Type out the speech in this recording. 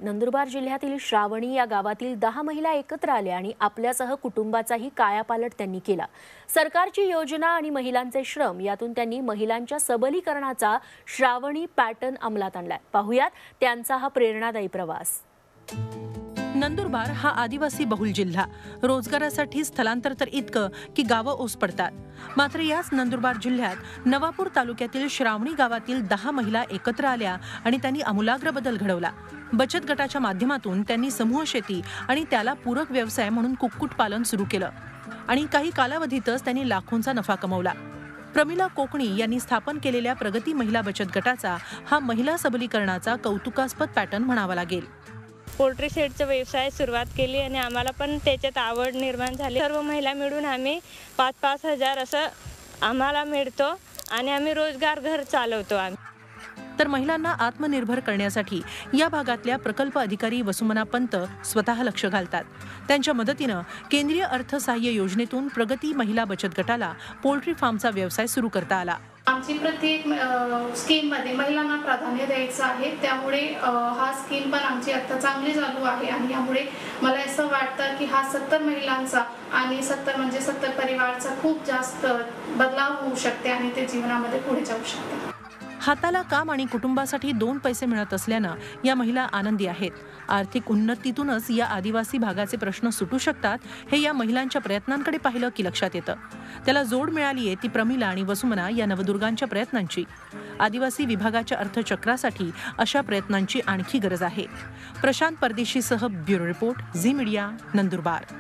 नंदुरबार जिल्ह्यातील श्रावणी या गावातील 10 महिला एकत्र आल्या आणि आपल्यासह कुटुंबाचाही कायापालट त्यांनी केला। सरकारची योजना आणि महिलांचे श्रम यातून त्यांनी महिलांच्या सबलीकरणाचा श्रावणी पॅटर्न अंमलात आणलाय। पाहुयात त्यांचा हा प्रेरणादायी प्रवास। नंदुरबार हा आदिवासी बहुल जिल्हा, रोजगारासाठी स्थलांतर तर इतकं की गावं ओस पडतात। मात्र याच नंदुरबार जिल्ह्यात नवापूर तालुक्यातील श्रावणी गावातील 10 महिला एकत्र आल्या आणि त्यांनी आमूलाग्र बदल घडवला। बचत गटाच्या माध्यमातून त्यांनी समूह शेती आणि त्याला पूरक व्यवसाय म्हणून कुक्कुटपालन सुरू केलं आणि काही कालावधीतच त्यांनी लाखोंचा नफा कमवला। प्रमिला कोकणी यांनी स्थापन केलेल्या प्रगती महिला बचत गटाचा हा महिला सबलीकरणाचा कौतुकास्पद पॅटर्न म्हणावा लागेल। पोल्ट्री शेडचा व्यवसाय सुरुवात केली आणि आम्हाला पण त्याच्यात आवड निर्माण झाली। सर्व महिला मिळून आम्ही 5-5 हजार असं आम्हाला मिळतो आणि आम्ही रोजगार घर चालवतो। तर महिलांना आत्मनिर्भर करण्यासाठी या भागातल्या प्रकल्प अधिकारी वसुमना पंत स्वतः लक्ष घालतात। त्यांच्या मदतीनं केंद्रीय अर्थसहाय्य योजनेतून प्रगती महिला बचत गटाला पोल्ट्री फार्मचा व्यवसाय सुरू करता आला। आमची प्रत्येक स्कीम मध्ये महिलांना प्राधान्य द्यायचं आहे, त्यामुळे हा स्कीम पण आमची आता चांगली चालू आहे आणि यामुळे मला असं वाटतं की हा 70 महिलांचा आणि 70 परिवाराचा खूप जास्त बदलाव होऊ शकते आणि ते जीवनामध्ये पुढे जाऊ शकते। हाताला काम आणि कुटुंबासाठी 2 पैसे मिळत असल्यानं या महिला आनंदी आहेत। आर्थिक उन्नतीतूनच या आदिवासी भागाचे प्रश्न सुटू शकतात हे या महिलांच्या प्रयत्नांकडे पाहिलं की लक्षात येतं। त्याला जोड मिळालीये ती प्रमिला आणि वसुमना या नवदुर्गांच्या प्रयत्नांची। आदिवासी विभागाच्या अर्थचक्रासाठी अशा प्रयत्नांची आणखी गरज आहे। प्रशांत परदेशीसह bureau report, Zee media, Nandurbar.